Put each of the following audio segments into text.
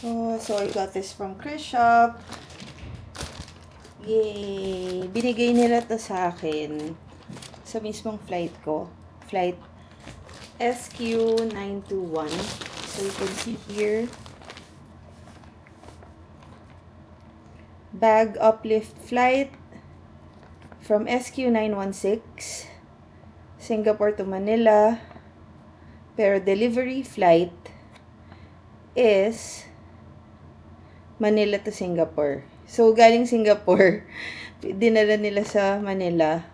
Oh, so I got this from Chris Shop. Yay! Binigay nila to sa akin sa mismong flight ko. Flight SQ921. So you can see here, bag uplift flight from SQ916, Singapore to Manila. Pero delivery flight is Manila to Singapore. So, galing Singapore, dinala nila sa Manila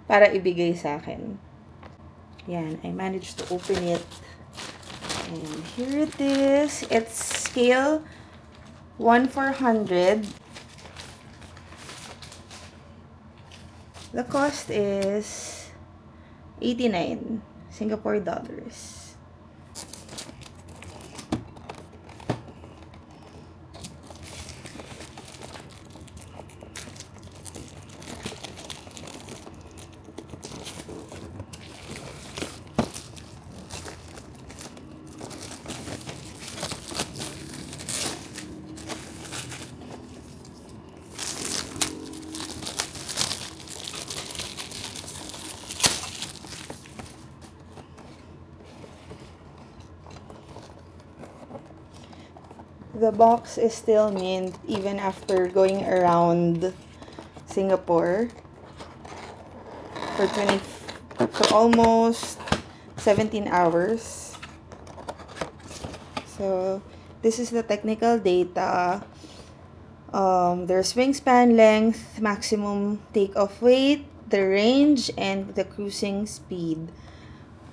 para ibigay sa akin. Yan, I managed to open it. And here it is. It's scale 1/400. The cost is 89 Singapore dollars. The box is still mint even after going around Singapore for almost 17 hours. So this is the technical data. There's wingspan length, maximum takeoff weight, the range, and the cruising speed.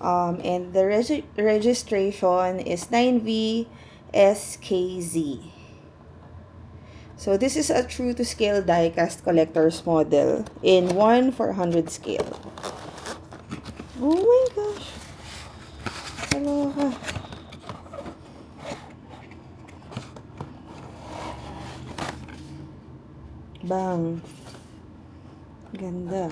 And the registration is 9V SKZ. So this is a true to scale die-cast collector's model in 1/400 scale. Oh my gosh. Aloha. Bang. Ganda.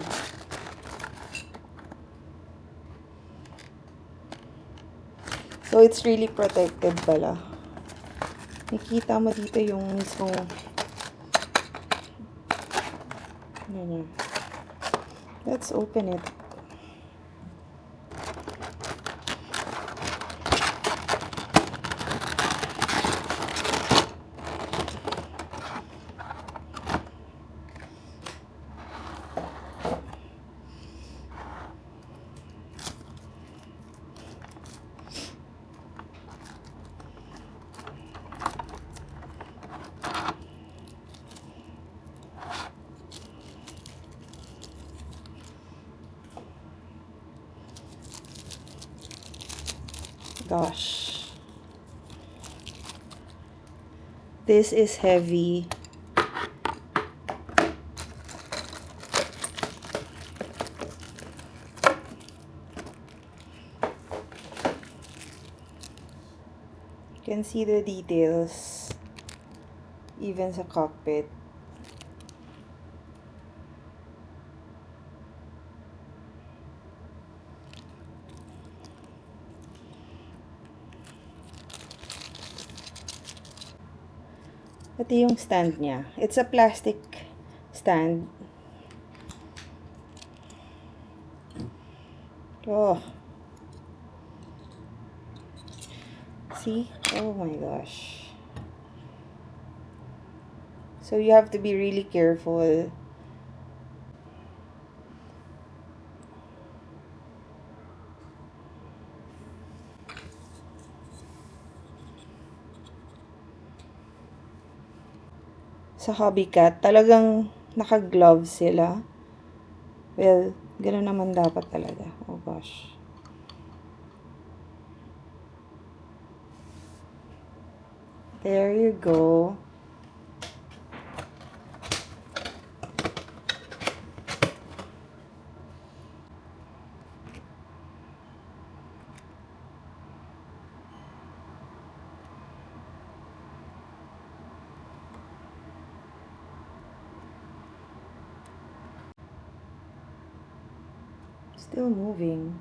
So it's really protected pala. Nakikita mo dito yung mismong Let's open it. Gosh. This is heavy. You can see the details even sa cockpit. Ito yung stand niya. It's a plastic stand. Oh. See? Oh my gosh. So you have to be really careful. Sa Hobbycat, talagang naka-gloves sila. Well, gano'n naman dapat talaga. Oh gosh. There you go. Still moving.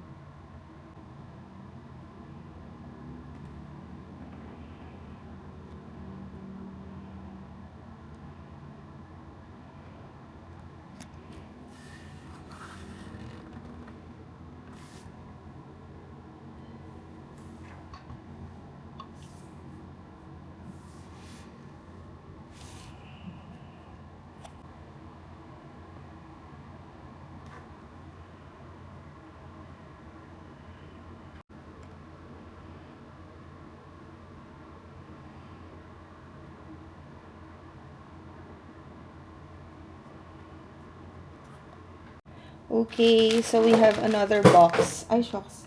Okay, so we have another box. Ay, shucks.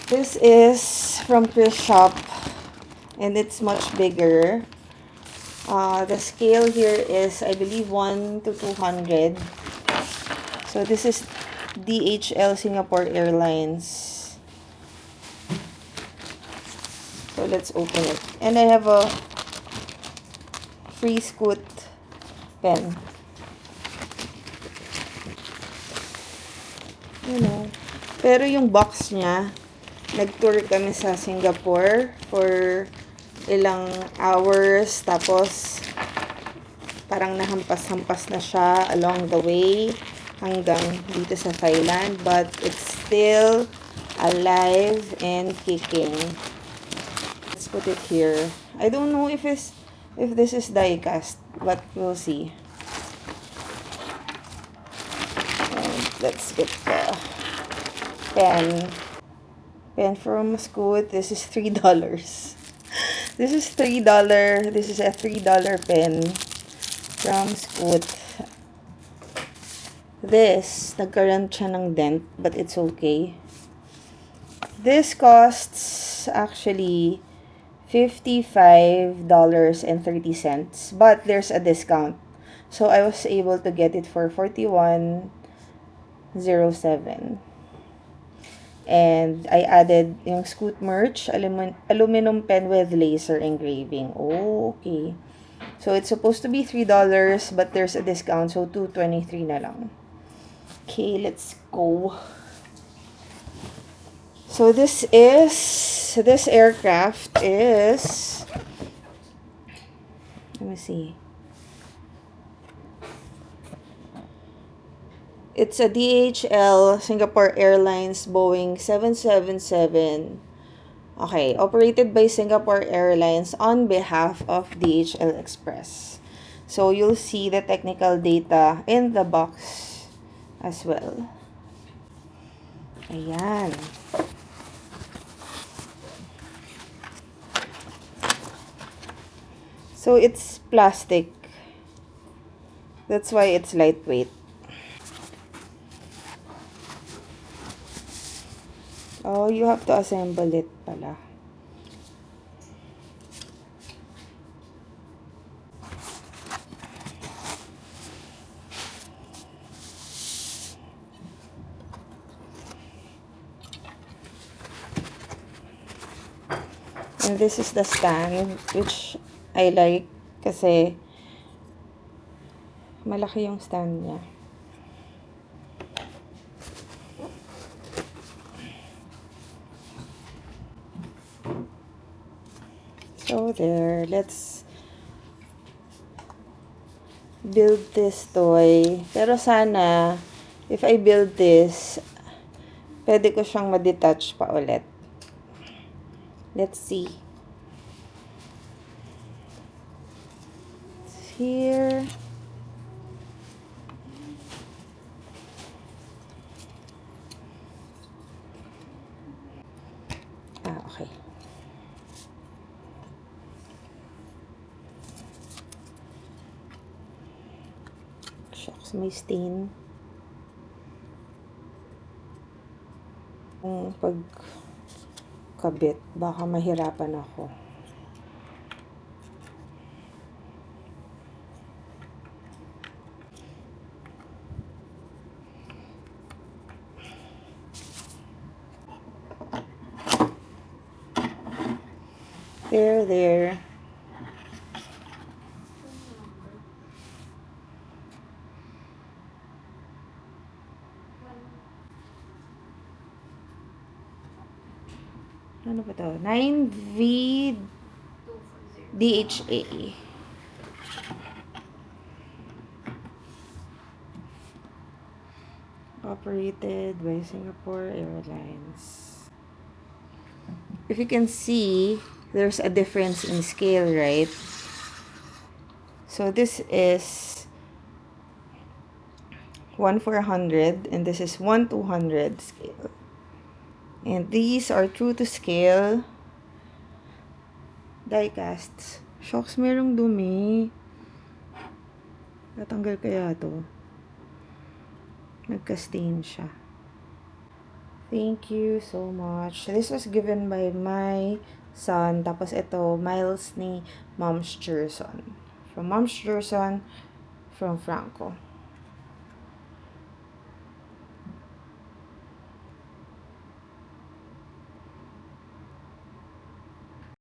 This is from Chris Shop, and it's much bigger. The scale here is, I believe, 1 to 200. So this is DHL Singapore Airlines. So let's open it. And I have a free Scoot pen. You know. Pero yung box niya, nag-tour kami sa Singapore for ilang hours. Tapos, parang nahampas-hampas na siya along the way hanggang dito sa Thailand. But it's still alive and kicking. Let's put it here. I don't know if this is die cast, but we'll see. Let's get the pen from Scoot. This is $3. This is $3. This is a $3 pen from Scoot. This, nagkaroon siya ng dent, but it's okay. This costs actually $55.30, but there's a discount. So I was able to get it for $41.07. And I added yung Scoot merch, aluminum pen with laser engraving. Oh, okay. So it's supposed to be $3, but there's a discount, so $2.23 na lang. Okay, let's go. So this aircraft is, let me see. It's a DHL Singapore Airlines Boeing 777. Okay, operated by Singapore Airlines on behalf of DHL Express. So you'll see the technical data in the box as well. Ayan. So it's plastic. That's why it's lightweight. Oh, you have to assemble it pala. And this is the stand, which I like kasi malaki yung stand niya. So there, let's build this toy. Pero sana, if I build this, pwede ko siyang ma-detach pa ulit. Let's see. It's here. Okay. Shucks, may stain. Pag kabit, baka mahirapan ako. There. Ano ba to? 9V DHA. Operated by Singapore Airlines. If you can see, there's a difference in scale, right? So this is 1/400 and this is 1/200 scale. And these are true to scale die casts. Shocks, merong dumi. Natanggal kaya to? Nagka-stain siya. Thank you so much. This was given by my son. Tapos ito, Miles ni Mom's Jerson. From Mom's Jerson, from Franco.